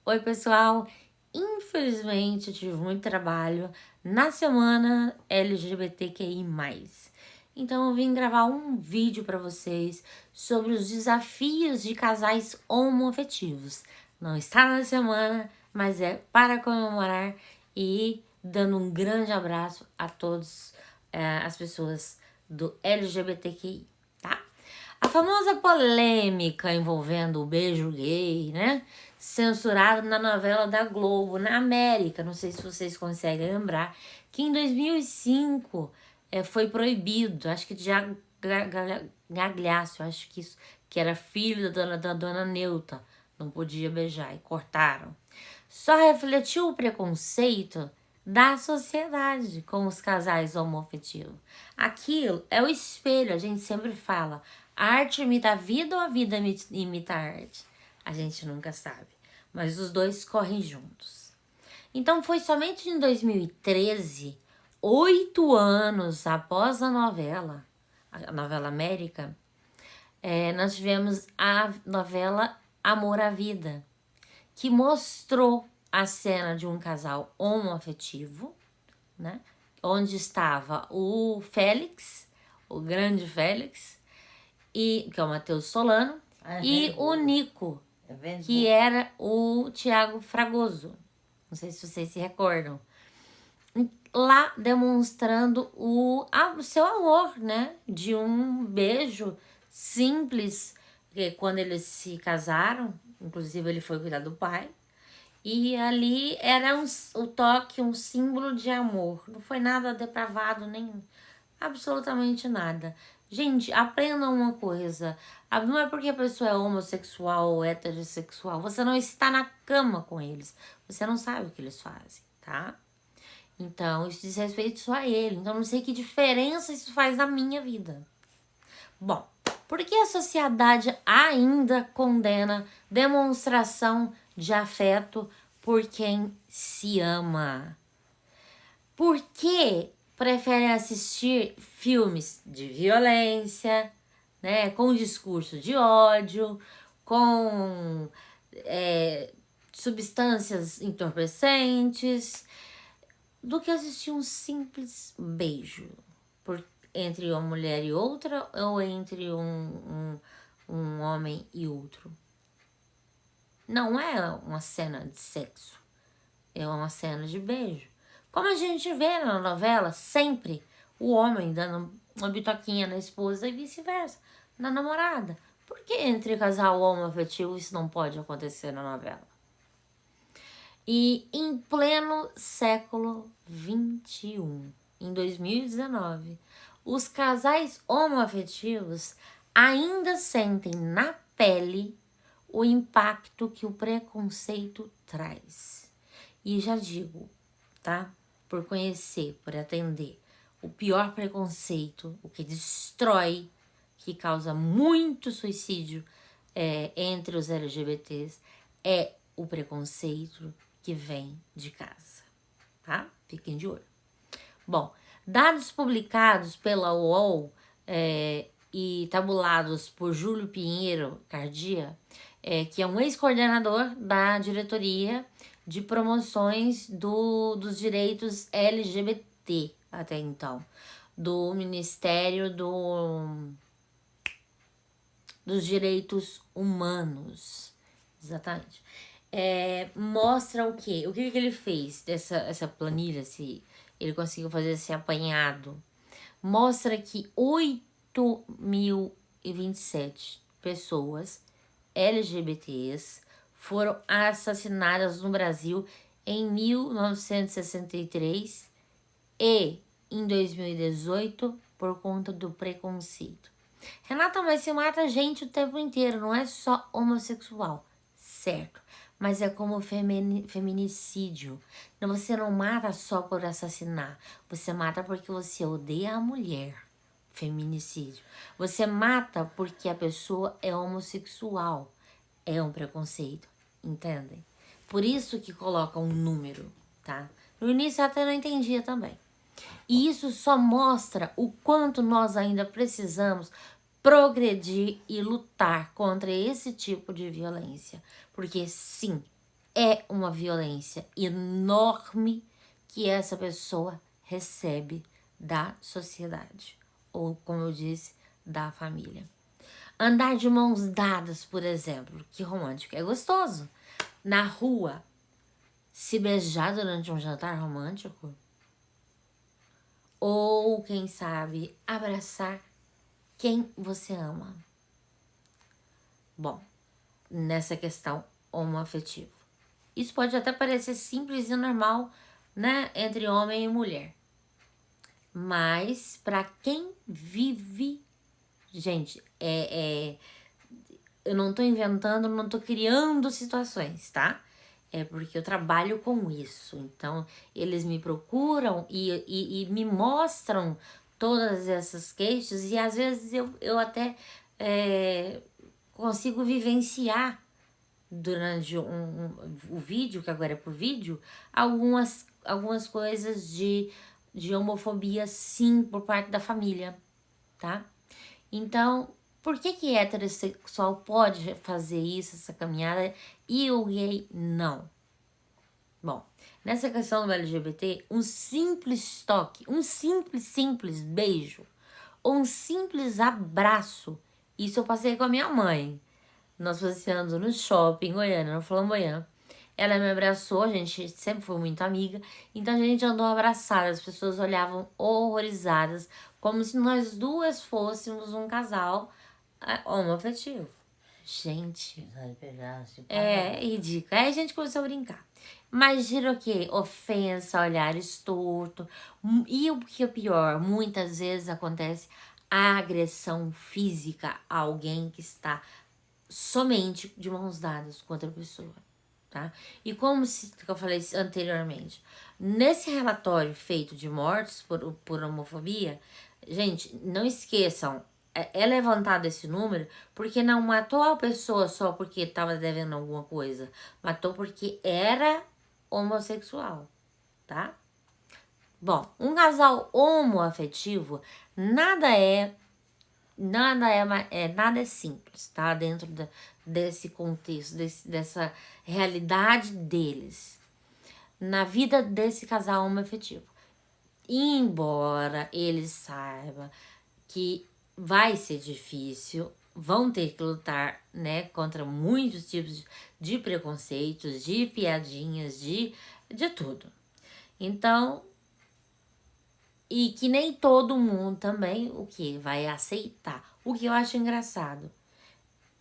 Oi, pessoal! Infelizmente, eu tive muito trabalho na semana LGBTQI+. Então, eu vim gravar um vídeo para vocês sobre os desafios de casais homoafetivos. Não está na semana, mas é para comemorar e dando um grande abraço a todos as pessoas do LGBTQI, tá? A famosa polêmica envolvendo o beijo gay, né? Censurado na novela da Globo, na América. Não sei se vocês conseguem lembrar. Que em 2005 foi proibido. Acho que de Gagliasso, acho que isso. Que era filho da dona Neuta. Não podia beijar e cortaram. Só refletiu o preconceito da sociedade com os casais homoafetivos. Aquilo é o espelho, a gente sempre fala. A arte imita a vida ou a vida imita a arte? A gente nunca sabe. Mas os dois correm juntos. Então foi somente em 2013, 8 anos após a novela América, nós tivemos a novela Amor à Vida, que mostrou a cena de um casal homoafetivo, né? Onde estava o Félix, o grande Félix, que é o Matheus Solano, e o Nico, que era o Thiago Fragoso. Não sei se vocês se recordam. Lá demonstrando o seu amor, né? De um beijo simples, porque quando eles se casaram, inclusive ele foi cuidar do pai, e ali era o toque, um símbolo de amor. Não foi nada depravado, nem absolutamente nada. Gente, aprendam uma coisa. Não é porque a pessoa é homossexual ou heterossexual. Você não está na cama com eles. Você não sabe o que eles fazem, tá? Então, isso diz respeito só a ele. Então, não sei que diferença isso faz na minha vida. Bom, por que a sociedade ainda condena demonstração de afeto por quem se ama? Por que preferem assistir filmes de violência, né, com discurso de ódio, com substâncias entorpecentes, do que assistir um simples beijo entre uma mulher e outra ou entre um homem e outro? Não é uma cena de sexo, é uma cena de beijo. Como a gente vê na novela, sempre o homem dando uma bitoquinha na esposa e vice-versa, na namorada. Por que entre casal homoafetivo isso não pode acontecer na novela? E em pleno século XXI, em 2019, os casais homoafetivos ainda sentem na pele o impacto que o preconceito traz. E já digo, tá? Por conhecer, por atender, o pior preconceito, o que destrói, que causa muito suicídio entre os LGBTs, é o preconceito que vem de casa, tá? Fiquem de olho. Bom, dados publicados pela UOL e tabulados por Júlio Pinheiro Cardia, que é um ex-coordenador da diretoria de promoções dos direitos LGBT até então, do Ministério dos Direitos Humanos, exatamente. Mostra o quê? O que ele fez essa planilha, se ele conseguiu fazer esse apanhado? Mostra que 8.027 pessoas LGBTs foram assassinadas no Brasil em 1963 e em 2018 por conta do preconceito. Renata, mas se mata gente o tempo inteiro, não é só homossexual, certo? Mas é como feminicídio. Você não mata só por assassinar, você mata porque você odeia a mulher. Feminicídio. Você mata porque a pessoa é homossexual. É um preconceito, entendem? Por isso que coloca um número, tá? No início eu até não entendia também. E isso só mostra o quanto nós ainda precisamos progredir e lutar contra esse tipo de violência. Porque sim, é uma violência enorme que essa pessoa recebe da sociedade, ou como eu disse, da família. Andar de mãos dadas, por exemplo, que romântico, é gostoso. Na rua, se beijar durante um jantar romântico, ou quem sabe abraçar quem você ama. Bom, nessa questão homoafetiva. Isso pode até parecer simples e normal, né, entre homem e mulher. Mas para quem vive, gente, eu não tô inventando, não tô criando situações, tá? É porque eu trabalho com isso. Então, eles me procuram e me mostram todas essas queixas e às vezes eu até consigo vivenciar durante o vídeo, que agora é por vídeo, algumas coisas de homofobia, sim, por parte da família, tá? Então, por que heterossexual pode fazer isso, essa caminhada, e o gay não? Bom, nessa questão do LGBT, um simples toque, um simples beijo, ou um simples abraço, isso eu passei com a minha mãe. Nós passeando no shopping em Goiânia, no Flamboyant. Ela me abraçou, a gente sempre foi muito amiga, então a gente andou abraçada, as pessoas olhavam horrorizadas, como se nós duas fôssemos um casal homoafetivo. Gente, é ridículo. Aí a gente começou a brincar. Mas gira o quê? Ofensa, olhar torto. E o que é pior, muitas vezes acontece a agressão física a alguém que está somente de mãos dadas com outra pessoa, tá? E como eu falei anteriormente, nesse relatório feito de mortes por homofobia, gente, não esqueçam, é levantado esse número porque não matou a pessoa só porque estava devendo alguma coisa, matou porque era homossexual, tá? Bom, um casal homoafetivo nada é simples, tá? Dentro desse contexto, dessa realidade deles. Na vida desse casal homoafetivo. Embora eles saibam que vai ser difícil, vão ter que lutar, né, contra muitos tipos de preconceitos, de piadinhas, de tudo. Então, e que nem todo mundo também o que vai aceitar. O que eu acho engraçado.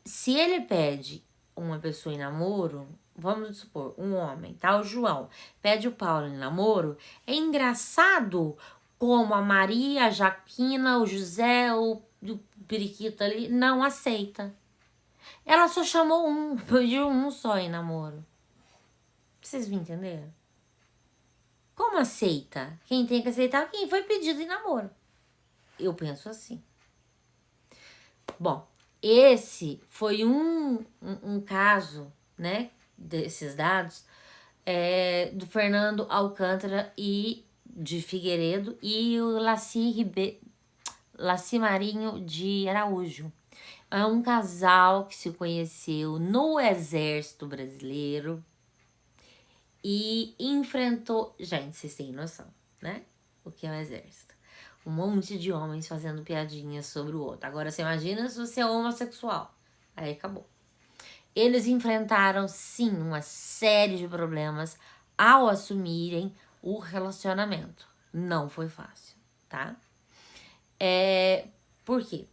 Se ele pede uma pessoa em namoro, vamos supor, um homem, tá? O João pede o Paulo em namoro, é engraçado como a Maria, a Jaquina, o José, o Periquito ali não aceita. Ela só chamou um, pediu um só em namoro. Vocês me entenderam? Como aceita? Quem tem que aceitar é quem foi pedido em namoro. Eu penso assim. Bom, esse foi um caso, né, desses dados, do Fernando Alcântara e de Figueiredo e o Laci Marinho de Araújo. É um casal que se conheceu no Exército Brasileiro e enfrentou... Gente, vocês têm noção, né? O que é o Exército? Um monte de homens fazendo piadinhas sobre o outro. Agora, você imagina se você é homossexual. Aí acabou. Eles enfrentaram, sim, uma série de problemas ao assumirem o relacionamento. Não foi fácil, tá? Por quê?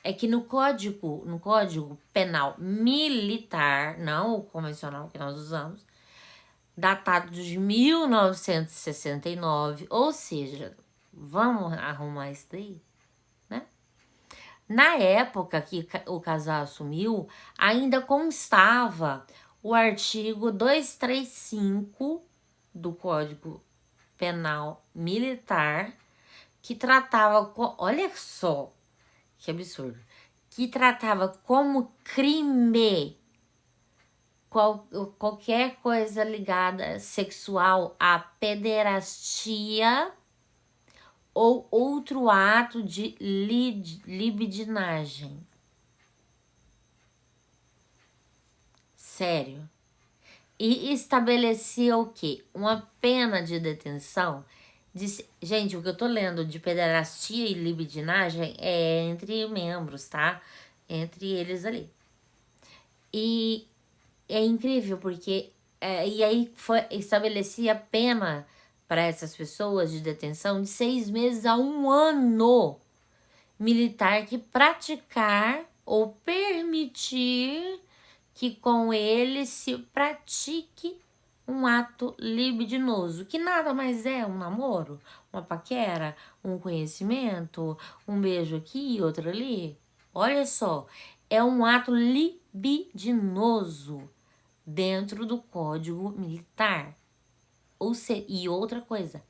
É que no código penal militar, não o convencional que nós usamos, datado de 1969, ou seja, vamos arrumar isso daí, né? Na época que o casal assumiu, ainda constava o artigo 235 do Código Penal Militar, que tratava, olha só que absurdo, que tratava como crime qualquer coisa ligada sexual à pederastia ou outro ato de libidinagem. Sério. E estabelecia o quê? Uma pena de detenção. Gente, o que eu tô lendo de pederastia e libidinagem é entre membros, tá? Entre eles ali. E é incrível porque e aí estabelecia pena para essas pessoas de detenção de 6 meses a 1 ano militar que praticar ou permitir que com ele se pratique um ato libidinoso, que nada mais é um namoro, uma paquera, um conhecimento, um beijo aqui, outro ali. Olha só, é um ato libidinoso dentro do Código Militar. E outra coisa,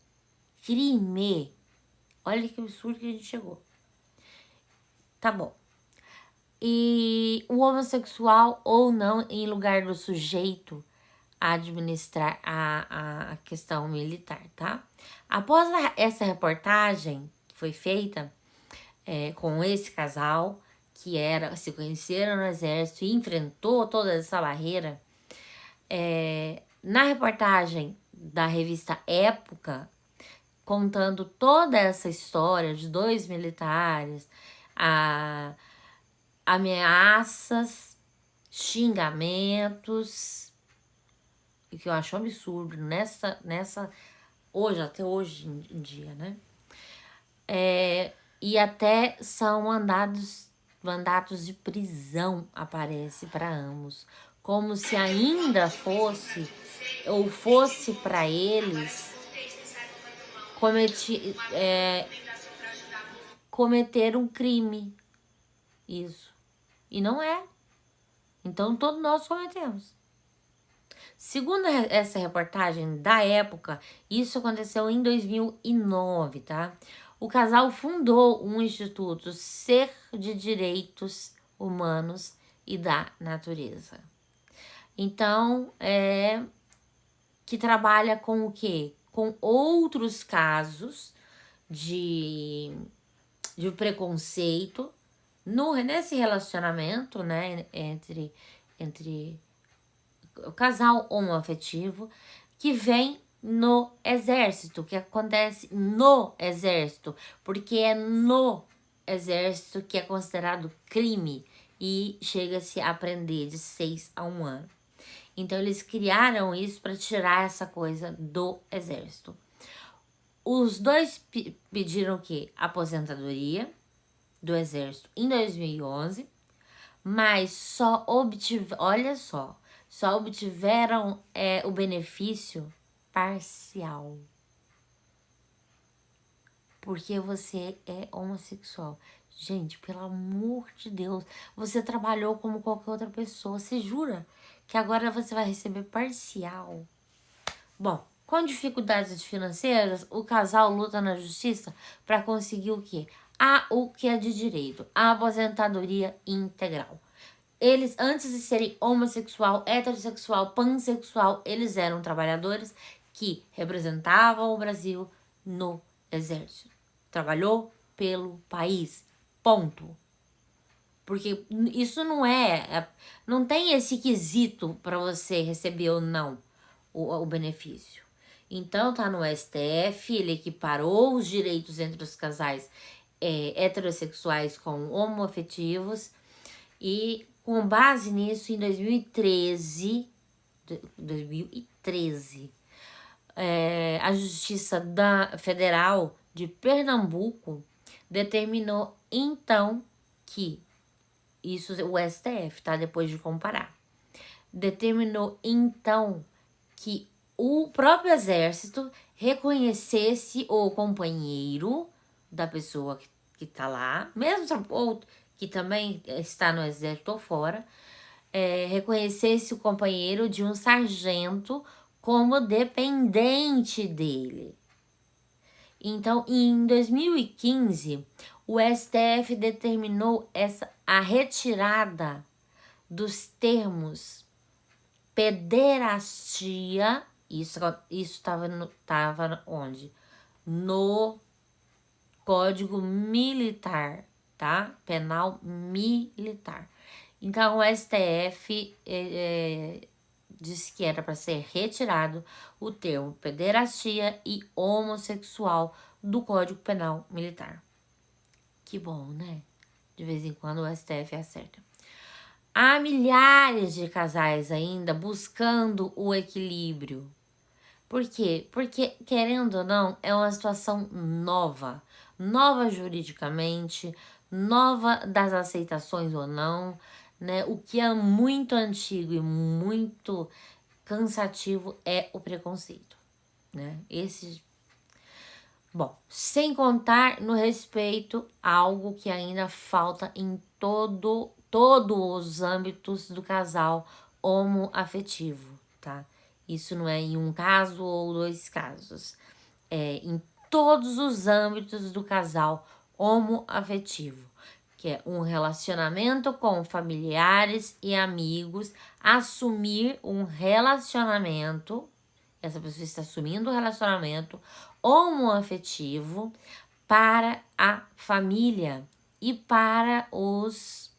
crime. Olha que absurdo que a gente chegou. Tá bom. E o homossexual ou não em lugar do sujeito a administrar a questão militar, tá? Após essa reportagem que foi feita com esse casal, que se conheceram no exército e enfrentou toda essa barreira, na reportagem da revista Época, contando toda essa história de 2 militares, ameaças, xingamentos, o que eu acho um absurdo até hoje em dia, né? E até são mandatos de prisão aparece para ambos, como se ainda fosse para eles cometer um crime, isso. E não é. Então todos nós cometemos. Segundo essa reportagem da Época, isso aconteceu em 2009, tá? O casal fundou um instituto Ser de Direitos Humanos e da Natureza. Então, que trabalha com o quê? Com outros casos de preconceito nesse relacionamento, né, entre o casal homoafetivo que vem no exército, que acontece no exército, porque é no exército que é considerado crime e chega-se a prender de 6 a 1 ano. Então eles criaram isso para tirar essa coisa do exército. Os dois pediram o quê? Aposentadoria do exército em 2011, mas só obtiveram o benefício parcial. Porque você é homossexual. Gente, pelo amor de Deus, você trabalhou como qualquer outra pessoa. Você jura que agora você vai receber parcial? Bom, com dificuldades financeiras, o casal luta na justiça para conseguir o quê? O que é de direito, a aposentadoria integral. Eles, antes de serem homossexual, heterossexual, pansexual, eles eram trabalhadores que representavam o Brasil no exército. Trabalhou pelo país. Ponto. Porque isso não tem esse quesito para você receber ou não o benefício. Então tá no STF, ele equiparou os direitos entre os casais heterossexuais com homoafetivos e com base nisso, em 2013, a Justiça Federal de Pernambuco determinou então que, isso o STF, tá? Depois de comparar, determinou então que o próprio exército reconhecesse o companheiro da pessoa que tá lá, mesmo ou que também está no exército ou fora, reconhecesse o companheiro de um sargento como dependente dele. Então, em 2015, o STF determinou a retirada dos termos pederastia, isso estava onde? No Código Militar, tá? Penal Militar. Então, o STF disse que era para ser retirado o termo pederastia e homossexual do Código Penal Militar. Que bom, né? De vez em quando o STF acerta. Há milhares de casais ainda buscando o equilíbrio. Por quê? Porque, querendo ou não, é uma situação nova. Nova juridicamente, nova das aceitações ou não, né? O que é muito antigo e muito cansativo é o preconceito, né? Bom, sem contar no respeito, algo que ainda falta em todos os âmbitos do casal homoafetivo, tá? Isso não é em um caso ou dois casos. É em todos os âmbitos do casal homoafetivo, que é um relacionamento com familiares e amigos, assumir um relacionamento, essa pessoa está assumindo um relacionamento homoafetivo para a família e para os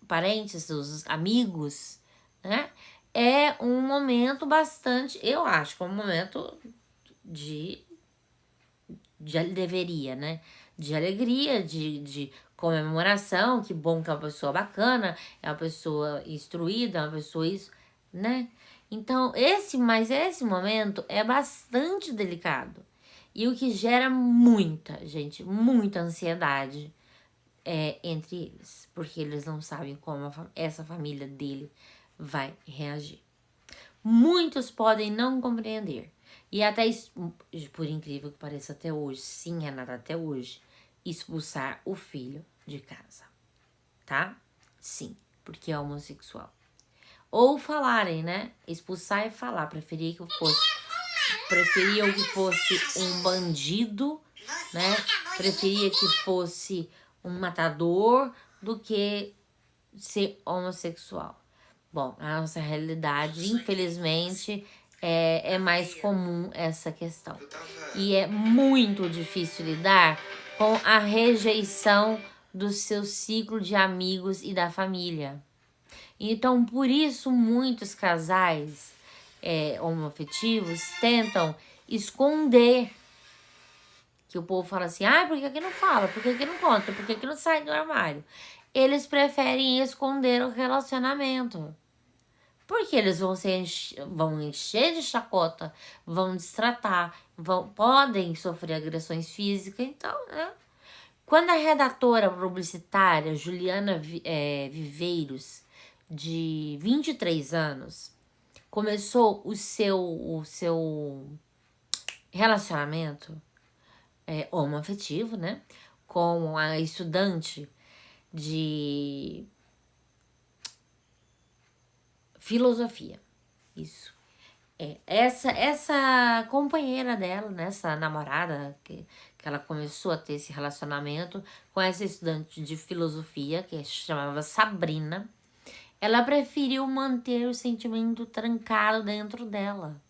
parentes, os amigos, né? É um momento bastante, eu acho que é um momento de deveria, né? De alegria, de comemoração, que bom que é uma pessoa bacana, é uma pessoa instruída, é uma pessoa isso, né? Então, esse momento é bastante delicado. E o que gera muita, gente, muita ansiedade entre eles. Porque eles não sabem como essa família dele vai reagir. Muitos podem não compreender. E até, por incrível que pareça até hoje, sim, Renata, até hoje, expulsar o filho de casa, tá? Sim, porque é homossexual. Ou falarem, né? Expulsar e falar. Preferiam que fosse um bandido, né? Preferia que fosse um matador do que ser homossexual. Bom, a nossa realidade, infelizmente, é mais comum essa questão. E é muito difícil lidar com a rejeição do seu ciclo de amigos e da família. Então, por isso, muitos casais homoafetivos tentam esconder. Que o povo fala assim, por que não fala? Por que não conta? Por que não sai do armário? Eles preferem esconder o relacionamento. Porque eles vão encher de chacota, vão destratar, podem sofrer agressões físicas. Então, né? Quando a redatora publicitária Juliana Viveiros, de 23 anos, começou o seu relacionamento homoafetivo, né? Com a estudante de filosofia. Isso. Essa companheira dela, né, essa namorada que ela começou a ter esse relacionamento com essa estudante de filosofia, que se chamava Sabrina, ela preferiu manter o sentimento trancado dentro dela.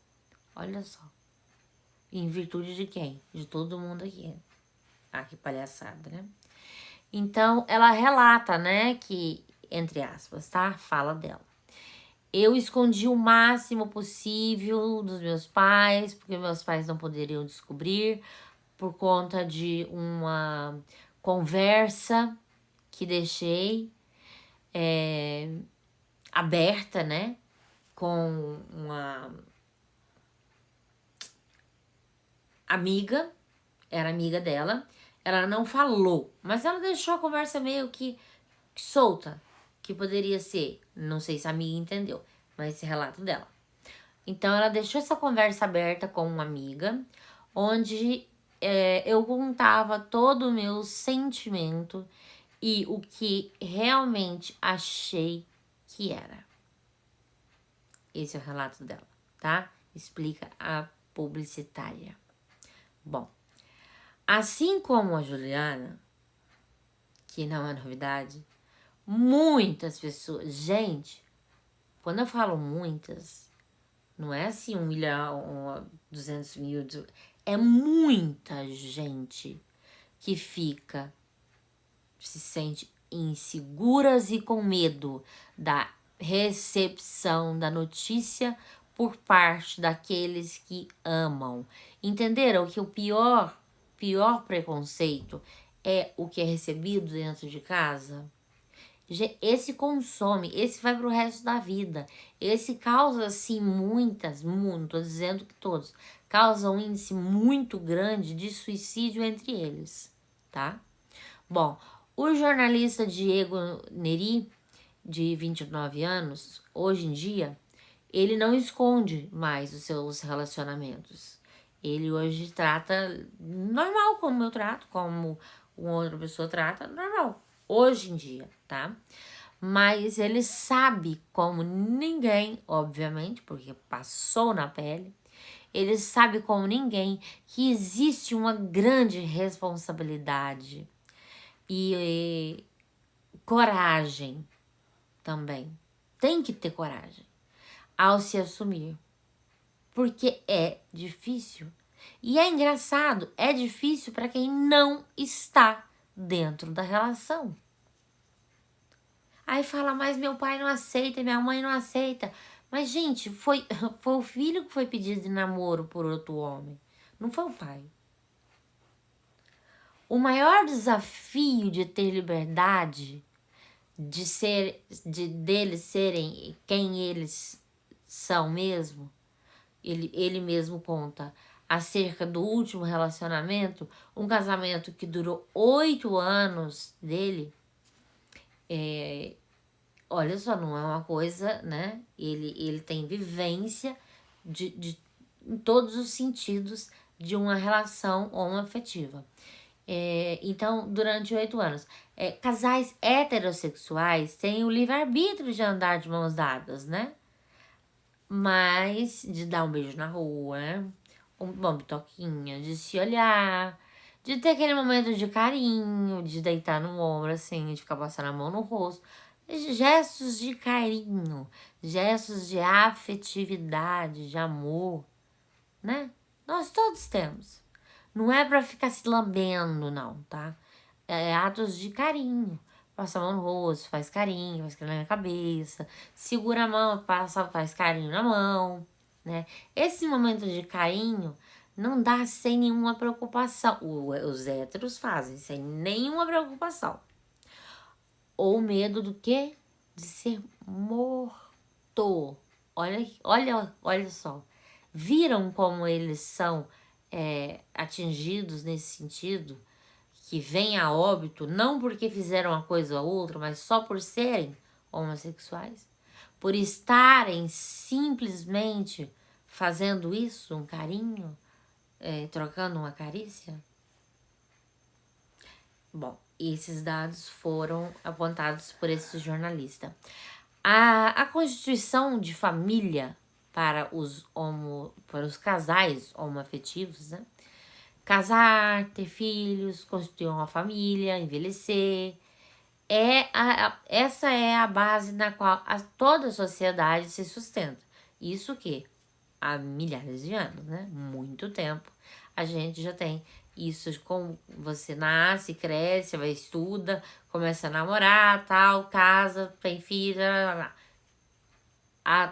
Olha só. Em virtude de quem? De todo mundo aqui. Ah, que palhaçada, né? Então, ela relata, né, que, entre aspas, tá? Fala dela. Eu escondi o máximo possível dos meus pais, porque meus pais não poderiam descobrir, por conta de uma conversa que deixei aberta, né, com uma amiga, era amiga dela. Ela não falou, mas ela deixou a conversa meio que solta, que poderia ser, não sei se a amiga entendeu, mas esse relato dela. Então, ela deixou essa conversa aberta com uma amiga, onde eu contava todo o meu sentimento e o que realmente achei que era. Esse é o relato dela, tá? Explica a publicitária. Bom, assim como a Juliana, que não é novidade, muitas pessoas... Gente, quando eu falo muitas, não é assim 1 milhão, 200 mil... É muita gente que se sente inseguras e com medo da recepção da notícia por parte daqueles que amam. Entenderam que o pior preconceito é o que é recebido dentro de casa? Esse consome, esse vai pro resto da vida. Esse causa, assim, não tô dizendo que todos, causa um índice muito grande de suicídio entre eles, tá? Bom, o jornalista Diego Neri, de 29 anos, hoje em dia, ele não esconde mais os seus relacionamentos. Ele hoje trata normal, como eu trato, como uma outra pessoa trata, normal. Hoje em dia, tá? Mas ele sabe como ninguém, obviamente, porque passou na pele, ele sabe como ninguém que existe uma grande responsabilidade e coragem também. Tem que ter coragem ao se assumir, porque é difícil. E é engraçado, é difícil para quem não está dentro da relação. Aí fala, mas meu pai não aceita, minha mãe não aceita. Mas, gente, foi o filho que foi pedido de namoro por outro homem, não foi o pai. O maior desafio de ter liberdade, deles serem quem eles são mesmo, ele mesmo conta acerca do último relacionamento, um casamento que durou 8 anos dele. Olha só, não é uma coisa, né? Ele tem vivência em todos os sentidos de uma relação homoafetiva. Então, durante 8 anos, casais heterossexuais têm o livre-arbítrio de andar de mãos dadas, né? Mas de dar um beijo na rua, né? Uma bitoquinha, de se olhar, de ter aquele momento de carinho, de deitar no ombro, assim, de ficar passando a mão no rosto. Gestos de carinho, gestos de afetividade, de amor, né? Nós todos temos. Não é pra ficar se lambendo, não, tá? É atos de carinho. Passa a mão no rosto, faz carinho na cabeça, segura a mão, faz carinho na mão, né? Esse momento de carinho não dá sem nenhuma preocupação. Os héteros fazem sem nenhuma preocupação. Ou medo do quê? De ser morto. Olha só. Viram como eles são atingidos nesse sentido? Que vem a óbito não porque fizeram uma coisa ou outra, mas só por serem homossexuais? Por estarem simplesmente fazendo isso, um carinho, trocando uma carícia? Bom, esses dados foram apontados por esse jornalista. A Constituição de Família para os casais homoafetivos, né? Casar, ter filhos, constituir uma família, envelhecer. Essa é a base na qual toda a sociedade se sustenta. Isso que há milhares de anos, né? Muito tempo. A gente já tem isso, como você nasce, cresce, vai, estuda, começa a namorar, tal, casa, tem filho, lá, lá, lá.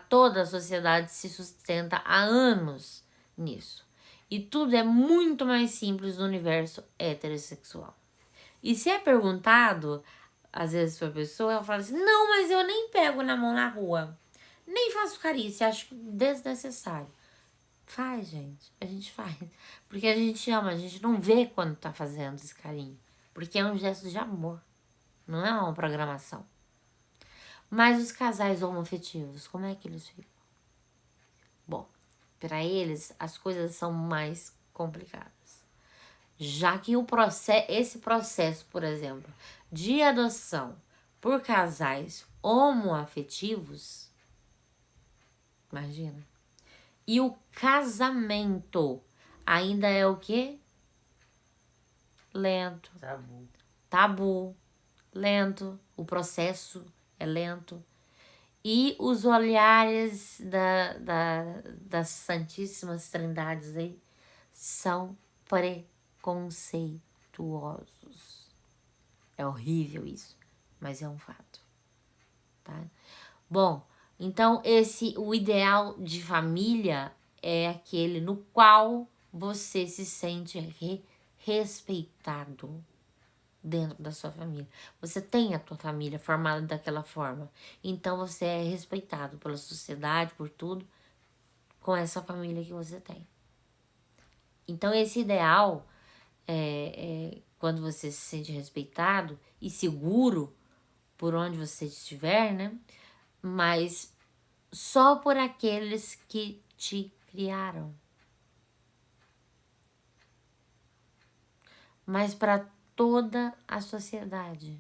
Toda a sociedade se sustenta há anos nisso. E tudo é muito mais simples no universo heterossexual. E se é perguntado, às vezes pra pessoa, ela fala assim, não, mas eu nem pego na mão na rua. Nem faço carícia, acho desnecessário. Faz, gente. A gente faz. Porque a gente ama, a gente não vê quando tá fazendo esse carinho. Porque é um gesto de amor. Não é uma programação. Mas os casais homoafetivos, como é que eles ficam? Bom, para eles as coisas são mais complicadas. Já que esse processo, por exemplo, de adoção por casais homoafetivos, imagina. E o casamento ainda é o quê? Lento. Tabu. Lento. O processo é lento. E os olhares das Santíssimas Trindades aí são preconceituosos. É horrível isso, mas é um fato, tá? Bom, então o ideal de família é aquele no qual você se sente respeitado dentro da sua família. Você tem a tua família formada daquela forma. Então você é respeitado pela sociedade, por tudo, com essa família que você tem. Então esse ideal quando você se sente respeitado e seguro por onde você estiver, né? Mas só por aqueles que te criaram. Mas para toda a sociedade.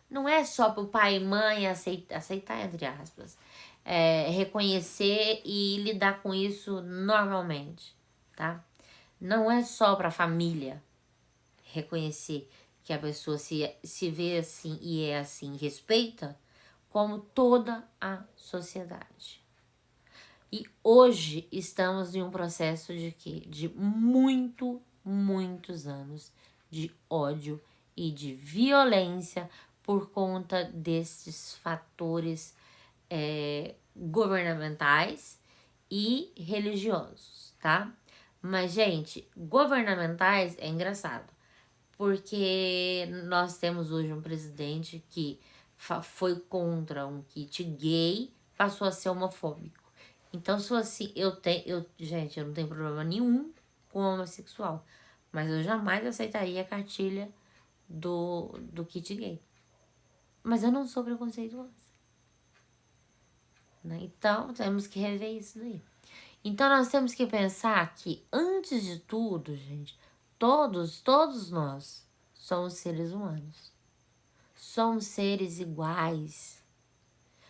Não é só para o pai e mãe aceitar entre aspas, reconhecer e lidar com isso normalmente, tá? Não é só para a família reconhecer que a pessoa se vê assim e é assim, respeita, como toda a sociedade. E hoje estamos em um processo de quê? De muitos anos de ódio e de violência por conta desses fatores governamentais e religiosos, tá? Mas, gente, governamentais é engraçado, porque nós temos hoje um presidente que foi contra um kit gay, passou a ser homofóbico. Então, se assim, gente, eu não tenho problema nenhum com homossexual, mas eu jamais aceitaria a cartilha do kit gay. Mas eu não sou preconceituosa, né? Então, temos que rever isso daí. Então, nós temos que pensar que, antes de tudo, gente, todos nós somos seres humanos. Somos seres iguais.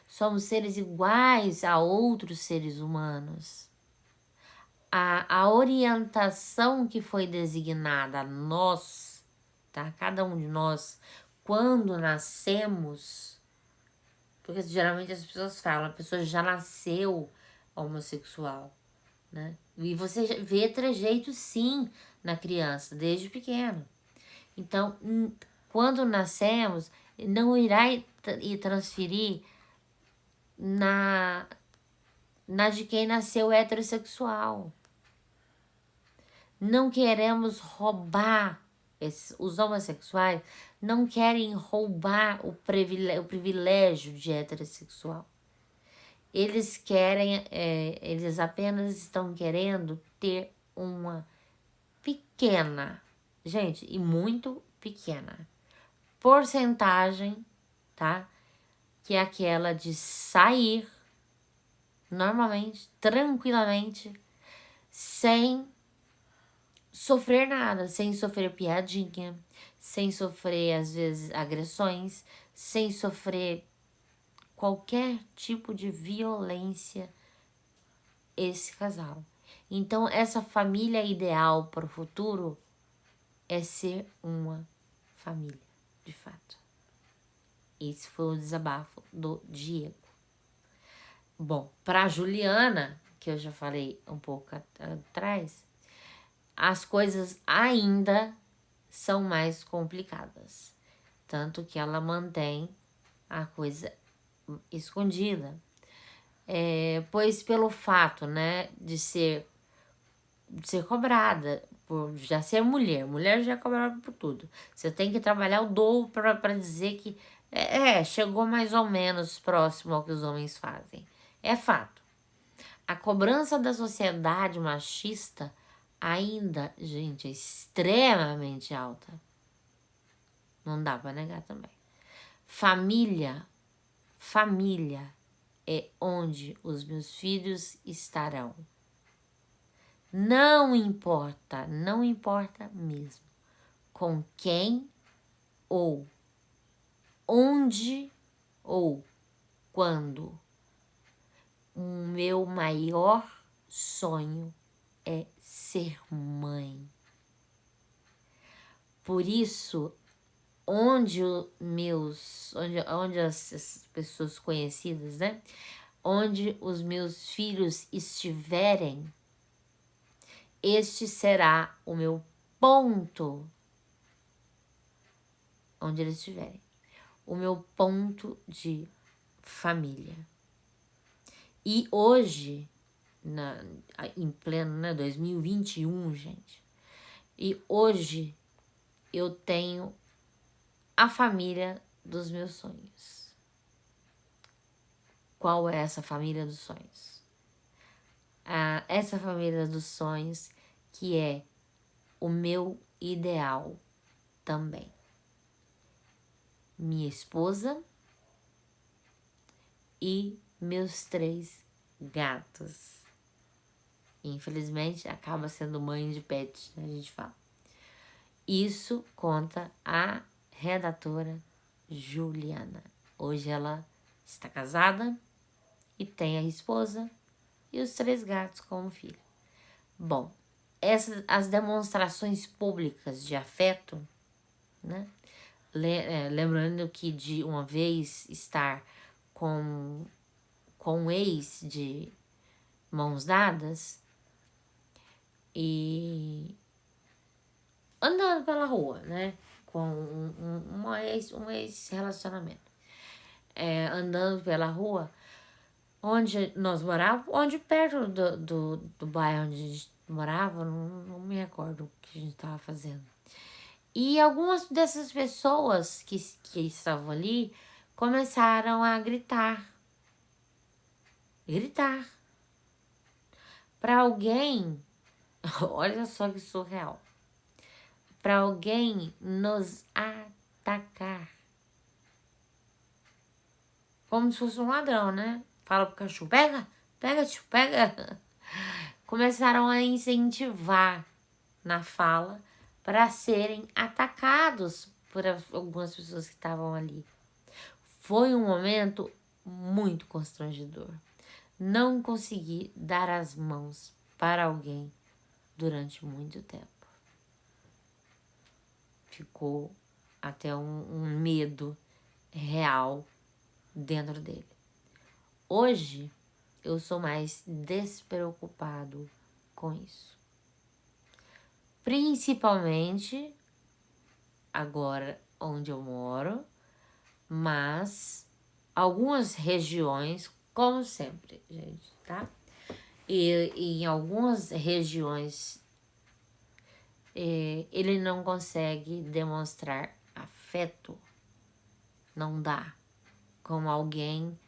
Somos seres iguais a outros seres humanos. A orientação que foi designada a nós, tá? Cada um de nós, quando nascemos, porque geralmente as pessoas falam, a pessoa já nasceu homossexual, né? E você vê trejeitos sim na criança, desde pequeno. Então, quando nascemos, não irá ir transferir na de quem nasceu heterossexual. Não queremos roubar, os homossexuais não querem roubar o privilégio de heterossexual. Eles querem, eles apenas estão querendo ter uma pequena, gente, e muito pequena porcentagem, tá? Que é aquela de sair normalmente, tranquilamente, sem sofrer nada, sem sofrer piadinha, sem sofrer, às vezes, agressões, sem sofrer qualquer tipo de violência, esse casal. Então, essa família ideal para o futuro é ser uma família, de fato. Esse foi o desabafo do Diego. Bom, para Juliana, que eu já falei um pouco atrás, as coisas ainda são mais complicadas. Tanto que ela mantém a coisa escondida. Pois pelo fato, né, de ser cobrada, por já ser mulher já é cobrada por tudo. Você tem que trabalhar o dobro para dizer que chegou mais ou menos próximo ao que os homens fazem. É fato. A cobrança da sociedade machista ainda, gente, é extremamente alta. Não dá para negar também. Família é onde os meus filhos estarão. Não importa mesmo com quem ou onde ou quando. O meu maior sonho é ser mãe. Por isso, onde as pessoas conhecidas, né? Onde os meus filhos estiverem, este será o meu ponto. Onde eles estiverem. O meu ponto de família. E hoje, em pleno, né, 2021, gente, e hoje eu tenho a família dos meus sonhos. Qual é essa família dos sonhos? Essa família dos sonhos que é o meu ideal também. Minha esposa e meus 3 gatos. Infelizmente, acaba sendo mãe de pet, né, a gente fala. Isso conta a redatora Juliana. Hoje ela está casada e tem a esposa e os 3 gatos como filho. Bom, as demonstrações públicas de afeto, né? Lembrando que de uma vez estar com um ex de mãos dadas e andando pela rua, né? Com um ex-relacionamento. Andando pela rua, onde nós morávamos, onde perto do bairro onde a gente morava, não me recordo o que a gente estava fazendo. E algumas dessas pessoas que estavam ali começaram a gritar. Gritar. Para alguém, olha só que surreal. Para alguém nos atacar. Como se fosse um ladrão, né? Fala pro cachorro, pega, tio, pega. Começaram a incentivar na fala para serem atacados por algumas pessoas que estavam ali. Foi um momento muito constrangedor. Não consegui dar as mãos para alguém durante muito tempo. Ficou até um medo real dentro dele. Hoje, eu sou mais despreocupado com isso. Principalmente agora onde eu moro, mas algumas regiões, como sempre, gente, tá? E em algumas regiões ele não consegue demonstrar afeto, não dá, como alguém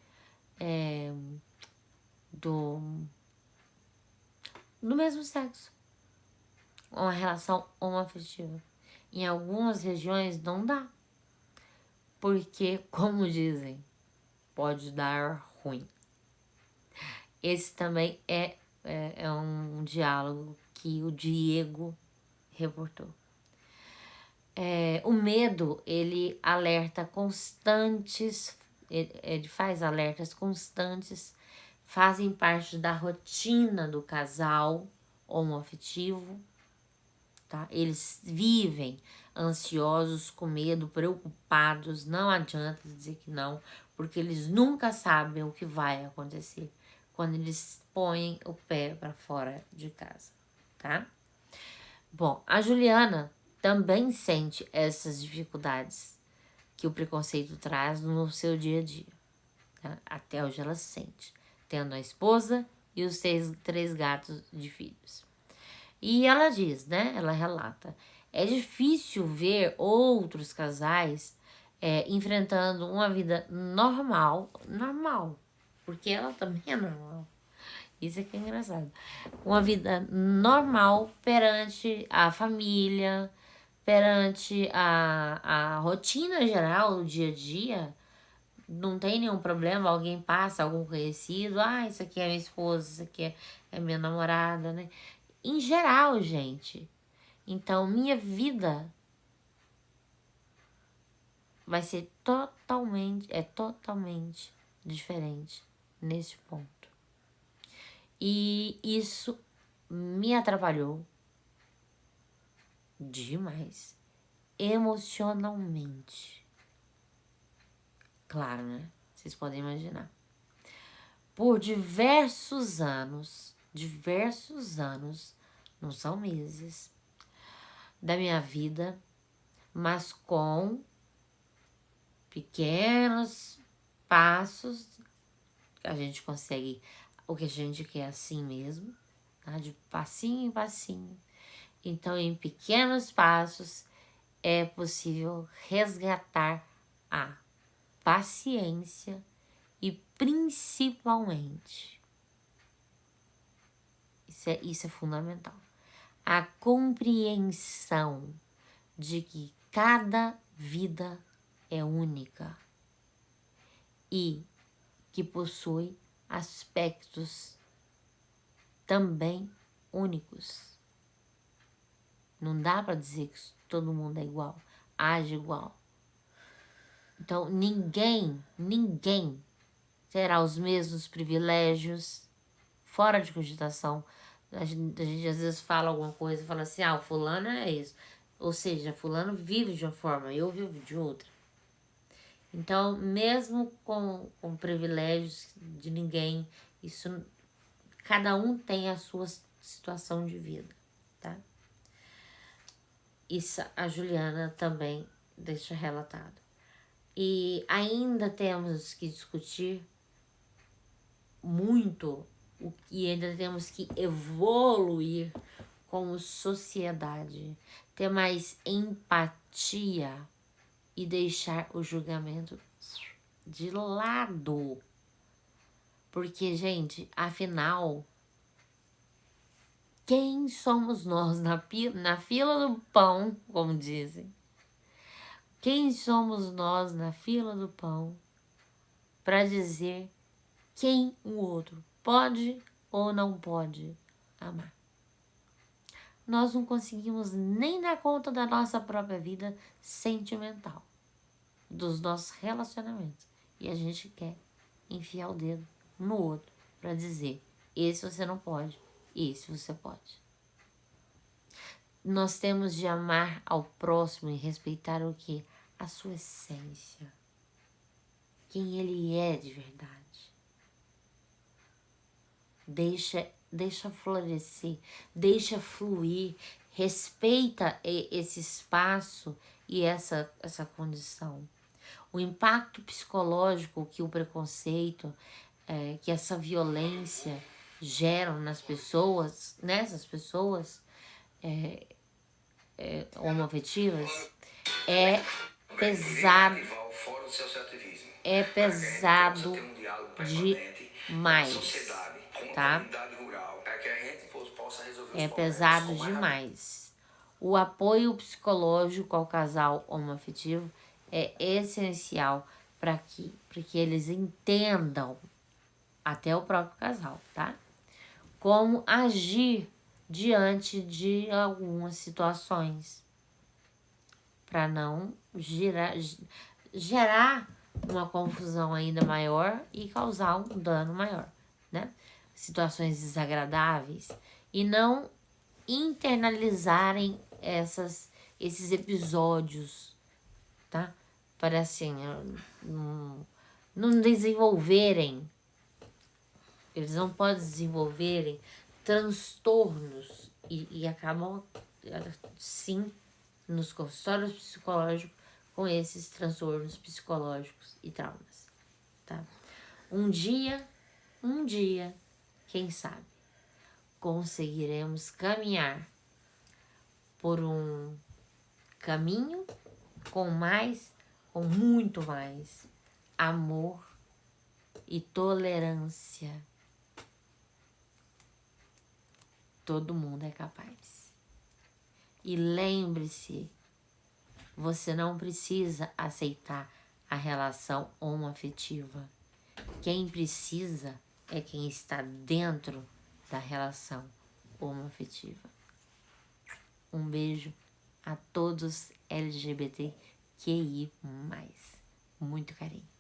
do mesmo sexo, uma relação homoafetiva. Em algumas regiões não dá, porque, como dizem, pode dar ruim. Esse também é um diálogo que o Diego reportou. O medo, ele alerta constantes, ele faz alertas constantes, fazem parte da rotina do casal homoafetivo, tá? Eles vivem ansiosos, com medo, preocupados, não adianta dizer que não, porque eles nunca sabem o que vai acontecer quando eles põem o pé para fora de casa, tá? Bom, a Juliana também sente essas dificuldades que o preconceito traz no seu dia a dia, tá? Até hoje ela sente, tendo a esposa e os 3 gatos de filhos. E ela diz, né? Ela relata, é difícil ver outros casais enfrentando uma vida normal, porque ela também é normal. Isso aqui é engraçado. Uma vida normal perante a família, perante a rotina geral, o dia a dia. Não tem nenhum problema, alguém passa, algum conhecido. Isso aqui é minha esposa, isso aqui é minha namorada, né? Em geral, gente. Então, minha vida vai ser totalmente diferente nesse ponto. E isso me atrapalhou demais, emocionalmente. Claro, né? Vocês podem imaginar. Por diversos anos, não são meses, da minha vida, mas com pequenos passos, a gente consegue o que a gente quer assim mesmo, tá? De passinho em passinho. Então, em pequenos passos, é possível resgatar a paciência e principalmente, isso é fundamental, a compreensão de que cada vida é única e que possui aspectos também únicos. Não dá para dizer que todo mundo é igual, age igual. Então, ninguém terá os mesmos privilégios, fora de cogitação. A gente às vezes fala alguma coisa, fala assim, o fulano é isso. Ou seja, fulano vive de uma forma, eu vivo de outra. Então, mesmo com privilégios de ninguém, isso, cada um tem a sua situação de vida, tá? Isso a Juliana também deixa relatado. E ainda temos que discutir muito e ainda temos que evoluir como sociedade, ter mais empatia e deixar o julgamento de lado. Porque, gente, afinal, quem somos nós na fila do pão, como dizem? Quem somos nós na fila do pão para dizer quem o outro pode ou não pode amar? Nós não conseguimos nem dar conta da nossa própria vida sentimental, dos nossos relacionamentos. E a gente quer enfiar o dedo no outro para dizer, esse você não pode, esse você pode. Nós temos de amar ao próximo e respeitar o quê? A sua essência. Quem ele é de verdade. Deixa florescer, deixa fluir, respeita esse espaço e essa condição. O impacto psicológico que o preconceito, que essa violência geram nas pessoas, nessas pessoas homoafetivas, é pesado. É pesado demais, tá? É pesado demais. O apoio psicológico ao casal homoafetivo é essencial para que eles entendam, até o próprio casal, tá? Como agir diante de algumas situações para não gerar uma confusão ainda maior e causar um dano maior, né? Situações desagradáveis e não internalizarem esses episódios, tá? Para assim, não desenvolverem, eles não podem desenvolverem transtornos e acabam, sim, nos consultórios psicológicos com esses transtornos psicológicos e traumas, tá? Um dia, quem sabe, conseguiremos caminhar por um caminho com muito mais amor e tolerância. Todo mundo é capaz. E lembre-se, você não precisa aceitar a relação homoafetiva. Quem precisa é quem está dentro da relação homoafetiva. Um beijo a todos LGBTQI+. Muito carinho.